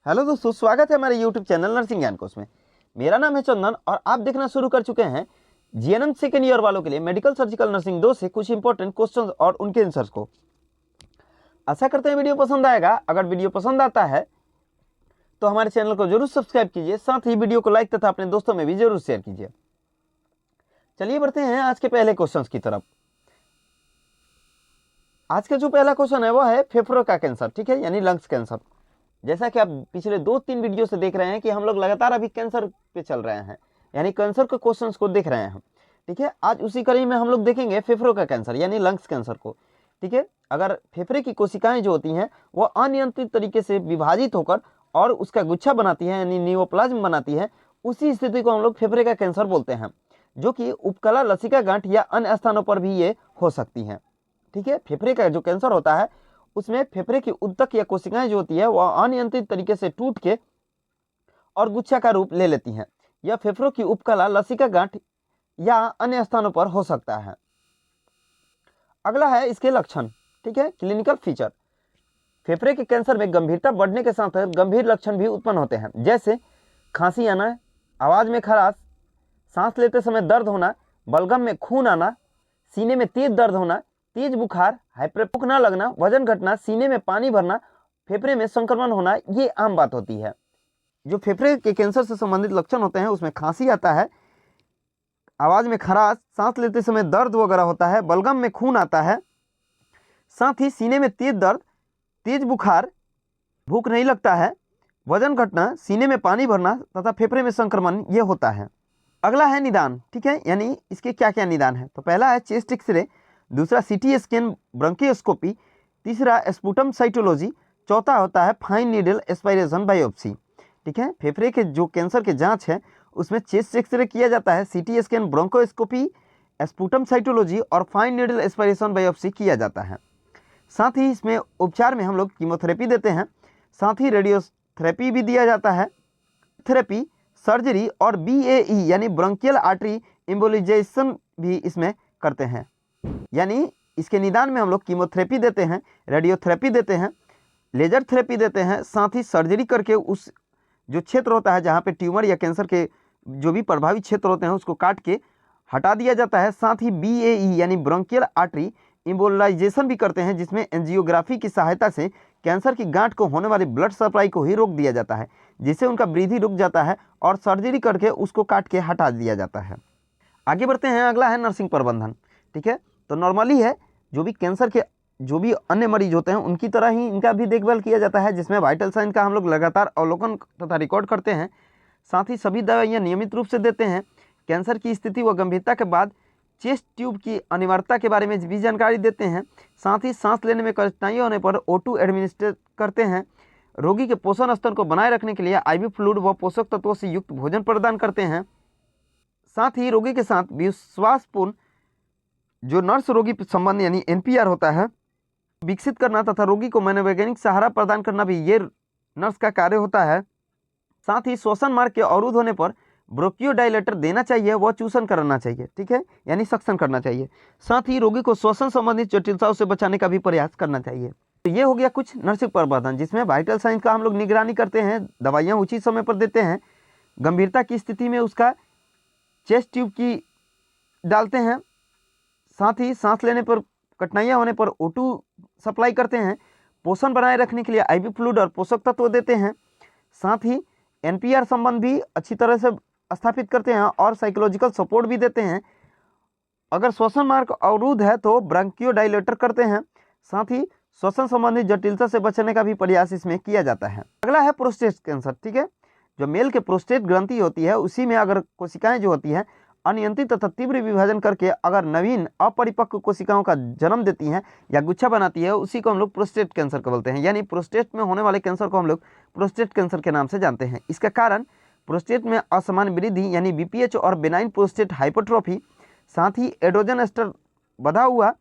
Hello दोस्तों, स्वागत है हमारे यूट्यूब चैनल नर्सिंग ज्ञान कोश में। मेरा नाम है चंदन और आप देखना शुरू कर चुके हैं जीएनएम सेकेंड ईयर वालों के लिए मेडिकल सर्जिकल नर्सिंग 2 से कुछ इंपॉर्टेंट क्वेश्चंस और उनके आंसर्स को। आशा करते हैं वीडियो पसंद आएगा। अगर वीडियो पसंद आता है तो हमारे चैनल को जरूर सब्सक्राइब कीजिए, साथ ही वीडियो को लाइक तथा अपने दोस्तों में भी जरूर शेयर कीजिए। चलिए बढ़ते हैं आज के पहले क्वेश्चन की तरफ। आज का जो पहला क्वेश्चन है वो है फेफड़ों का कैंसर, ठीक है, यानी लंग्स कैंसर। जैसा कि आप पिछले 2-3 वीडियो से देख रहे हैं कि हम लोग लगातार अभी कैंसर पे चल रहे हैं, यानी कैंसर के क्वेश्चंस को देख रहे हैं, ठीक है। आज उसी कड़ी में हम लोग देखेंगे फेफड़ों का कैंसर यानी लंग्स कैंसर को, ठीक है। अगर फेफड़े की कोशिकाएं जो होती हैं वो अनियंत्रित तरीके से विभाजित होकर और उसका गुच्छा बनाती है यानी नियोप्लाज्म बनाती है, उसी स्थिति को हम लोग फेफड़े का कैंसर बोलते हैं, जो कि उपकला लसिका गांठ या अन्य स्थानों पर भी ये हो सकती हैं, ठीक है। फेफड़े का जो कैंसर होता है उसमें फेफड़े की उद्दक या कोशिकाएं जो होती है वह अनियंत्रित तरीके से टूट के और गुच्छा का रूप ले लेती हैं। यह फेफड़ों की उपकला लसिका गांठ या अन्य स्थानों पर हो सकता है। अगला है इसके लक्षण, ठीक है, क्लिनिकल फीचर। फेफड़े के कैंसर में गंभीरता बढ़ने के साथ गंभीर लक्षण भी उत्पन्न होते हैं, जैसे खांसी आना, आवाज में खराश, सांस लेते समय दर्द होना, बलगम में खून आना, सीने में तेज दर्द होना, तेज बुखार, हाइपरभूख न लगना, वजन घटना, सीने में पानी भरना, फेफड़े में संक्रमण होना, ये आम बात होती है। जो फेफड़े के कैंसर से संबंधित लक्षण होते हैं उसमें खांसी आता है, आवाज में खराश, सांस लेते समय दर्द वगैरह होता है, बलगम में खून आता है, साथ ही सीने में तेज दर्द, तेज बुखार, भूख नहीं लगता है, वजन घटना, सीने में पानी भरना तथा फेफड़े में संक्रमण ये होता है। अगला है निदान, ठीक है, यानी इसके क्या क्या निदान है। तो पहला है चेस्ट एक्सरे, दूसरा सीटी स्कैन ब्रोंकियोस्कोपी, तीसरा स्पुटम साइटोलॉजी, चौथा होता है फाइन नीडल एस्पायरेशन बायोप्सी, ठीक है। फेफड़े के जो कैंसर के जांच है उसमें चेस्ट एक्सरे किया जाता है, CT scan bronchoscopy, sputum cytology और फाइन नीडल एस्पायरेशन बायोप्सी किया जाता है। साथ ही इसमें उपचार में हम लोग कीमोथेरेपी देते हैं, साथ ही रेडियोथेरेपी भी दिया जाता है, थेरेपी, सर्जरी और BAE यानी ब्रोंकियल आर्टरी एम्बोलिजाइजेशन भी इसमें करते हैं। यानी इसके निदान में हम लोग कीमोथेरेपी देते हैं, रेडियोथेरेपी देते हैं, लेजर थेरेपी देते हैं, साथ ही सर्जरी करके उस जो क्षेत्र होता है जहाँ पे ट्यूमर या कैंसर के जो भी प्रभावित क्षेत्र होते हैं उसको काट के हटा दिया जाता है। साथ ही BAE यानी ब्रोंकियल आर्टरी एम्बोलाइजेशन भी करते हैं, जिसमें एंजियोग्राफी की सहायता से कैंसर की गांठ को होने वाली ब्लड सप्लाई को ही रोक दिया जाता है, जिससे उनका वृद्धि रुक जाता है और सर्जरी करके उसको काट के हटा दिया जाता है। आगे बढ़ते हैं, अगला है नर्सिंग प्रबंधन, ठीक है। तो नॉर्मली है जो भी कैंसर के जो भी अन्य मरीज होते हैं उनकी तरह ही इनका भी देखभाल किया जाता है, जिसमें वाइटल साइन का हम लोग लगातार अवलोकन तथा रिकॉर्ड करते हैं। साथ ही सभी दवाइयाँ नियमित रूप से देते हैं। कैंसर की स्थिति व गंभीरता के बाद चेस्ट ट्यूब की अनिवार्यता के बारे में भी जानकारी देते हैं। साथ ही सांस लेने में कठिनाई होने पर O2 एडमिनिस्टर करते हैं। रोगी के पोषण स्तर को बनाए रखने के लिए IV फ्लूइड व पोषक तत्वों से युक्त भोजन प्रदान करते हैं। साथ ही रोगी के साथ विश्वासपूर्ण जो नर्स रोगी संबंध यानी NPR होता है विकसित करना तथा रोगी को मनोवैज्ञानिक सहारा प्रदान करना भी ये नर्स का कार्य होता है। साथ ही श्वसन मार्ग के अवरुद्ध होने पर ब्रोंकियोडायलेटर देना चाहिए, वह चूसन करना चाहिए, ठीक है, यानी सक्शन करना चाहिए। साथ ही रोगी को श्वसन संबंधित जटिलताओं से बचाने का भी प्रयास करना चाहिए। तो ये हो गया कुछ नर्सिंग प्रबंधन, जिसमें वाइटल साइंस का हम लोग निगरानी करते हैं, दवाइयाँ उचित समय पर देते हैं, गंभीरता की स्थिति में उसका चेस्ट ट्यूब की डालते हैं, साथ ही सांस लेने पर कठिनाइयाँ होने पर O2 सप्लाई करते हैं, पोषण बनाए रखने के लिए IV फ्लूइड और पोषक तत्व देते हैं। साथ ही NPR संबंध भी अच्छी तरह से स्थापित करते हैं और साइकोलॉजिकल सपोर्ट भी देते हैं। अगर श्वसन मार्ग अवरुद्ध है तो ब्रोंकियोडायलेटर करते हैं। साथ ही श्वसन संबंधी जटिलता से बचने का भी प्रयास इसमें किया जाता है। अगला है प्रोस्टेट कैंसर, ठीक है। जो मेल के प्रोस्टेट ग्रंथि होती है उसी में अगर कोशिकाएं जो होती हैं अनियंत्रित तथा तीव्र विभाजन करके अगर नवीन अपरिपक्व कोशिकाओं का जन्म देती हैं या गुच्छा बनाती है, उसी को हम लोग प्रोस्टेट कैंसर को बोलते हैं। यानी प्रोस्टेट में होने वाले कैंसर को हम लोग प्रोस्टेट कैंसर के नाम से जानते हैं। इसका कारण प्रोस्टेट में असमान वृद्धि यानी BPH और बेनाइन प्रोस्टेट हाइपरट्रोफी, साथ ही एड्रोजन एस्टर बढ़ा हुआ,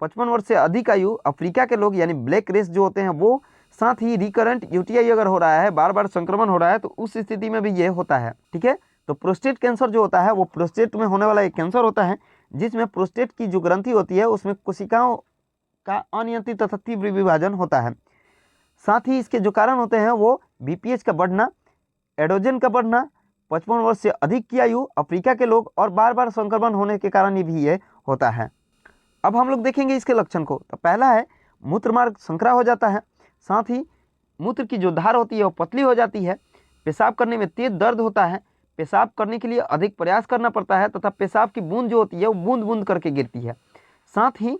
55 वर्ष से अधिक आयु, अफ्रीका के लोग यानी ब्लैक रेस जो होते हैं वो, साथ ही रिकरेंट UTI अगर हो रहा है, बार बार संक्रमण हो रहा है, तो उस स्थिति में भी ये होता है, ठीक है। तो प्रोस्टेट कैंसर जो होता है वो प्रोस्टेट में होने वाला एक कैंसर होता है, जिसमें प्रोस्टेट की जो ग्रंथि होती है उसमें कोशिकाओं का अनियंत्रित तथा तीव्र विभाजन होता है। साथ ही इसके जो कारण होते हैं वो BPH का बढ़ना, एड्रोजन का बढ़ना, 55 वर्ष से अधिक की आयु, अफ्रीका के लोग और बार बार संक्रमण होने के कारण भी ये होता है। अब हम लोग देखेंगे इसके लक्षण को। तो पहला है मूत्र मार्ग संकरा हो जाता है, साथ ही मूत्र की जो धार होती है वो पतली हो जाती है, पेशाब करने में तेज दर्द होता है, पेशाब करने के लिए अधिक प्रयास करना पड़ता है तथा पेशाब की बूंद जो होती है वो बूंद बूंद करके गिरती है। साथ ही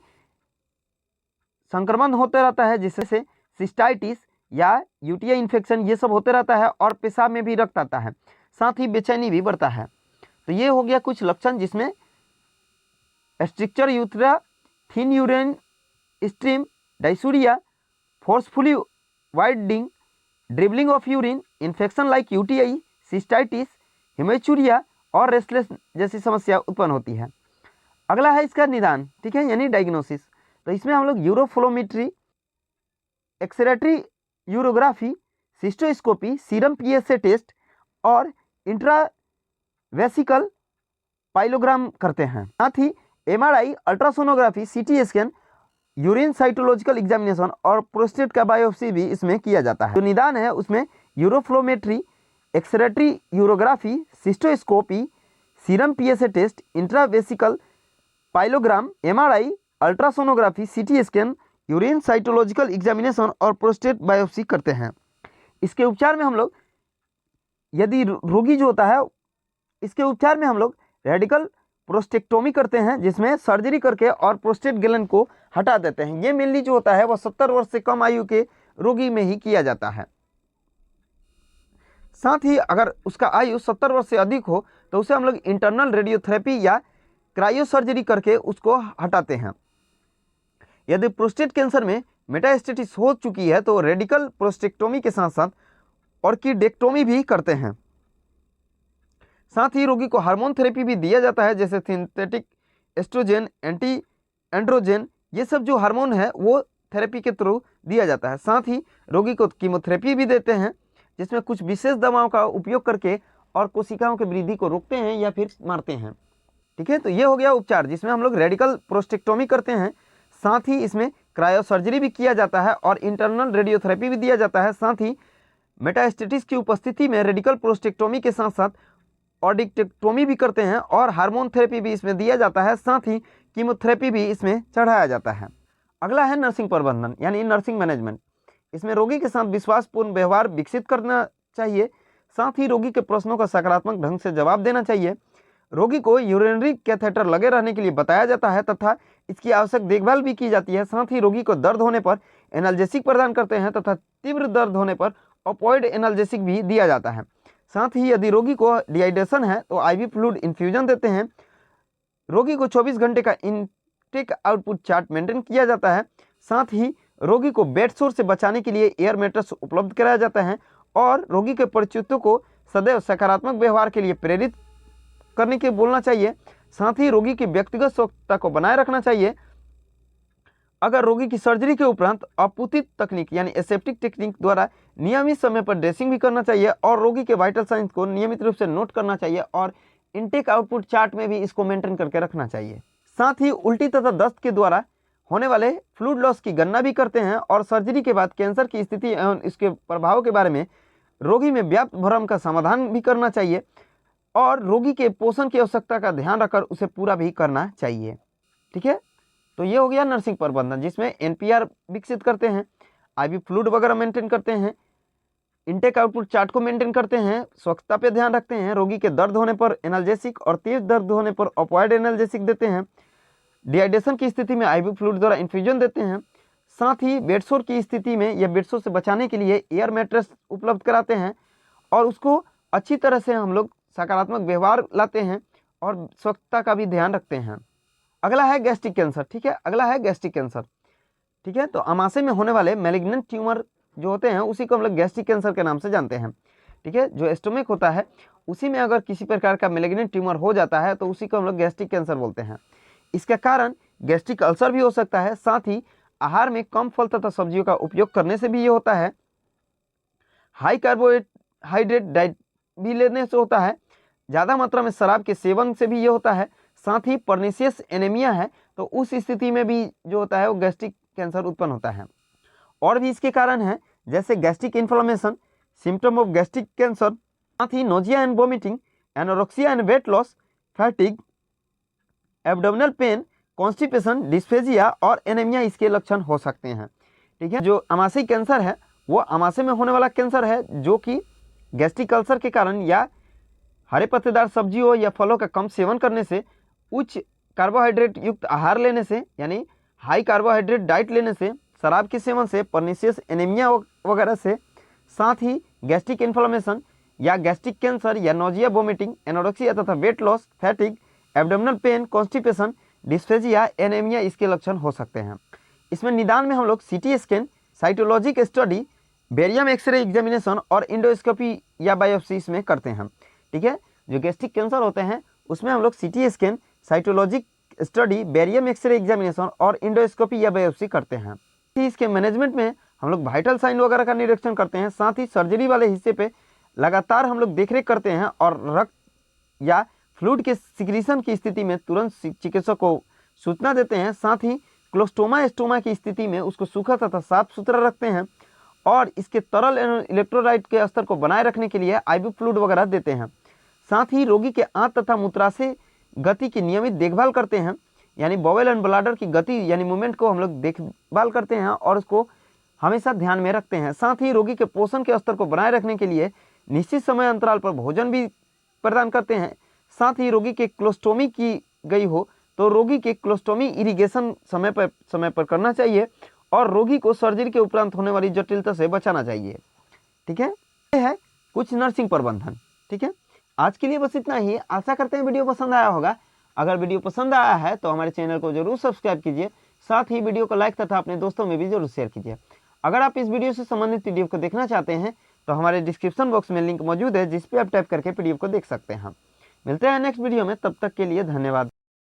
संक्रमण होते रहता है जिससे सिस्टाइटिस या यूटीआई इन्फेक्शन ये सब होते रहता है और पेशाब में भी रक्त आता है, साथ ही बेचैनी भी बढ़ता है। तो ये हो गया कुछ लक्षण जिसमें stricture urethra, thin urine stream, dysuria, forcefully widening, dribbling of urine, infection like UTI, cystitis, haematuria और रेस्टलेस जैसी समस्या उत्पन्न होती है। अगला है इसका निदान, ठीक है, यानी डायग्नोसिस। तो इसमें हम लोग uroflowmetry, excretory urography, cystoscopy, serum PSA test और इंट्रावेसिकल पाइलोग्राम करते हैं। साथ ही MRI, ultrasonography, CT scan, urine cytological examination और प्रोस्टेट का बायोप्सी भी इसमें किया जाता है। जो निदान है उसमें uroflowmetry, excretory urography, cystoscopy, serum PSA test, intravesical pyelogram, MRI, ultrasonography, CT scan, urine cytological examination और प्रोस्टेट बायोप्सी करते हैं। इसके उपचार में हम लोग यदि रोगी जो होता है इसके उपचार में हम लोग रेडिकल प्रोस्टेक्टोमी करते हैं जिसमें सर्जरी करके और प्रोस्टेट ग्लैंड को हटा देते हैं। ये मेनली जो होता है वह 70 वर्ष से कम आयु के रोगी में ही किया जाता है। साथ ही अगर उसका आयु 70 वर्ष से अधिक हो तो उसे हम लोग इंटरनल रेडियोथेरेपी या क्रायो सर्जरी करके उसको हटाते हैं। यदि प्रोस्टेट कैंसर में मेटास्टेसिस हो चुकी है तो रेडिकल प्रोस्टेक्टोमी के साथ साथ ऑर्किडेक्टोमी भी करते हैं। साथ ही रोगी को हार्मोन थेरेपी भी दिया जाता है, जैसे सिंथेटिक एस्ट्रोजन, एंटी एंड्रोजन, ये सब जो हार्मोन है वो थेरेपी के थ्रू दिया जाता है। साथ ही रोगी को कीमोथेरेपी भी देते हैं जिसमें कुछ विशेष दवाओं का उपयोग करके और कोशिकाओं की वृद्धि को रोकते हैं या फिर मारते हैं। ठीक है, तो ये हो गया उपचार जिसमें हम लोग रेडिकल प्रोस्टेक्टोमी करते हैं, साथ ही इसमें क्रायो सर्जरी भी किया जाता है और इंटरनल रेडियोथेरेपी भी दिया जाता है। साथ ही मेटास्टेसिस की उपस्थिति में रेडिकल प्रोस्टेक्टोमी के साथ साथ ऑर्किडेक्टोमी भी करते हैं और हार्मोन थेरेपी भी इसमें दिया जाता है, साथ ही कीमोथेरेपी भी इसमें चढ़ाया जाता है। अगला है नर्सिंग प्रबंधन यानी नर्सिंग मैनेजमेंट। इसमें रोगी के साथ विश्वासपूर्ण व्यवहार विकसित करना चाहिए, साथ ही रोगी के प्रश्नों का सकारात्मक ढंग से जवाब देना चाहिए। रोगी को यूरिनरी कैथेटर लगे रहने के लिए बताया जाता है तथा इसकी आवश्यक देखभाल भी की जाती है। साथ ही रोगी को दर्द होने पर एनाल्जेसिक प्रदान करते हैं तथा तीव्र दर्द होने पर ऑपोइड एनाल्जेसिक भी दिया जाता है। साथ ही यदि रोगी को डिहाइड्रेशन है तो IV फ्लूइड इन्फ्यूजन देते हैं। रोगी को 24 घंटे का इनटेक आउटपुट चार्ट मेंटेन किया जाता है। साथ ही रोगी को बेड सोर से बचाने के लिए एयर मैट्रेस उपलब्ध कराया जाता है और रोगी के परिचितों को सदैव सकारात्मक व्यवहार के लिए प्रेरित करने के बोलना चाहिए। साथ ही रोगी की व्यक्तिगत स्वच्छता को बनाए रखना चाहिए। अगर रोगी की सर्जरी के उपरांत अपूतित तकनीक यानी एसेप्टिक टेक्निक द्वारा नियमित समय पर ड्रेसिंग भी करना चाहिए और रोगी के वाइटल साइंस को नियमित रूप से नोट करना चाहिए और इनटेक आउटपुट चार्ट में भी इसको मेंटेन करके रखना चाहिए। साथ ही उल्टी तथा दस्त के द्वारा होने वाले फ्लूइड लॉस की गणना भी करते हैं और सर्जरी के बाद कैंसर की स्थिति एवं इसके प्रभाव के बारे में रोगी में व्याप्त भ्रम का समाधान भी करना चाहिए और रोगी के पोषण की आवश्यकता का ध्यान रखकर उसे पूरा भी करना चाहिए। ठीक है, तो ये हो गया नर्सिंग प्रबंधन जिसमें NPR विकसित करते हैं, IV फ्लूइड वगैरह मेंटेन करते हैं, इनटेक आउटपुट चार्ट को मेंटेन करते हैं, स्वच्छता पे ध्यान रखते हैं, रोगी के दर्द होने पर एनाल्जेसिक और तेज दर्द होने पर ऑपोइड एनाल्जेसिक देते हैं, डिहाइड्रेशन की स्थिति में IV फ्लूइड द्वारा इन्फ्यूजन देते हैं। साथ ही बेडसोर की स्थिति में या बेडसोर से बचाने के लिए एयर मैट्रेस उपलब्ध कराते हैं और उसको अच्छी तरह से हम लोग सकारात्मक व्यवहार लाते हैं और स्वच्छता का भी ध्यान रखते हैं। अगला है गैस्ट्रिक कैंसर। ठीक है, अगला है गैस्ट्रिक कैंसर। ठीक है, तो आमाशय में होने वाले मैलिग्नेंट ट्यूमर जो होते हैं उसी को हम लोग गैस्ट्रिक कैंसर के नाम से जानते हैं। ठीक है, जो स्टोमक होता है उसी में अगर किसी प्रकार का मैलिग्नेंट ट्यूमर हो जाता है तो उसी को हम लोग गैस्ट्रिक कैंसर बोलते हैं। इसका कारण गैस्ट्रिक अल्सर भी हो सकता है, साथ ही आहार में कम फल तथा सब्जियों का उपयोग करने से भी ये होता है, हाई कार्बोहाइड्रेट डाइट भी लेने से होता है, ज़्यादा मात्रा में शराब के सेवन से भी ये होता है, साथ ही पर्निशियस एनीमिया है तो उस स्थिति में भी जो होता है वो गैस्ट्रिक कैंसर उत्पन्न होता है। और भी इसके कारण हैं जैसे gastric inflammation, symptom of gastric cancer, साथ ही nausea and vomiting, anorexia and weight loss, fatigue, abdominal pain, constipation, dysphagia और एनीमिया इसके लक्षण हो सकते हैं। ठीक है, जो आमाशय कैंसर है वो आमाशय में होने वाला कैंसर है जो कि गैस्ट्रिक अल्सर के कारण या हरे पत्तेदार सब्जियों या फलों का कम सेवन करने से, उच्च कार्बोहाइड्रेट युक्त आहार लेने से यानी हाई कार्बोहाइड्रेट डाइट लेने से, शराब के सेवन से, परनीशियस एनीमिया वगैरह से, साथ ही गैस्ट्रिक इन्फ्लेमेशन या गैस्ट्रिक कैंसर या नोजिया, वोमिटिंग, एनोरेक्सिया तथा wait loss, fatigue, abdominal pain, constipation, dysphagia, anaemia इसके लक्षण हो सकते हैं। इसमें निदान में हम लोग CT scan, cytologic study, barium X-ray examination और इंडोस्कोपी या बायोप्सी इसमें करते हैं। ठीक है, जो गैस्ट्रिक कैंसर होते हैं उसमें हम लोग CT scan, cytologic study, barium X-ray examination और इंडोस्कोपी या बायोप्सी करते हैं। इसके मैनेजमेंट में हम लोग वाइटल साइन वगैरह का निरीक्षण करते हैं, साथ ही सर्जरी वाले हिस्से पे लगातार हम लोग देखरेख करते हैं और रक्त या फ्लूइड के सिक्रीशन की स्थिति में तुरंत चिकित्सक को सूचना देते हैं। साथ ही क्लोस्टोमा स्टोमा की स्थिति में उसको सूखा तथा साफ सुथरा रखते हैं और इसके तरल इलेक्ट्रोलाइट के स्तर को बनाए रखने के लिए आईवी फ्लूइड वगैरह देते हैं। साथ ही रोगी के आंत तथा मूत्राशय गति की नियमित देखभाल करते हैं, यानी बॉवेल एंड ब्लाडर की गति यानी मूवमेंट को हम लोग देखभाल करते हैं और उसको हमेशा ध्यान में रखते हैं। साथ ही रोगी के पोषण के स्तर को बनाए रखने के लिए निश्चित समय अंतराल पर भोजन भी प्रदान करते हैं। साथ ही रोगी के क्लोस्टोमी की गई हो तो रोगी के क्लोस्टोमी इरिगेशन समय पर करना चाहिए और रोगी को सर्जरी के उपरांत होने वाली जटिलता से बचाना चाहिए। ठीक है, यह है कुछ नर्सिंग प्रबंधन। ठीक है, आज के लिए बस इतना ही। आशा करते हैं वीडियो पसंद आया होगा। अगर वीडियो पसंद आया है तो हमारे चैनल को जरूर सब्सक्राइब कीजिए, साथ ही वीडियो को लाइक तथा अपने दोस्तों में भी जरूर शेयर कीजिए। अगर आप इस वीडियो से संबंधित पीडीएफ को देखना चाहते हैं तो हमारे डिस्क्रिप्शन बॉक्स में लिंक मौजूद है जिस पे आप टाइप करके पीडीएफ को देख सकते हैं। मिलते हैं नेक्स्ट वीडियो में, तब तक के लिए धन्यवाद।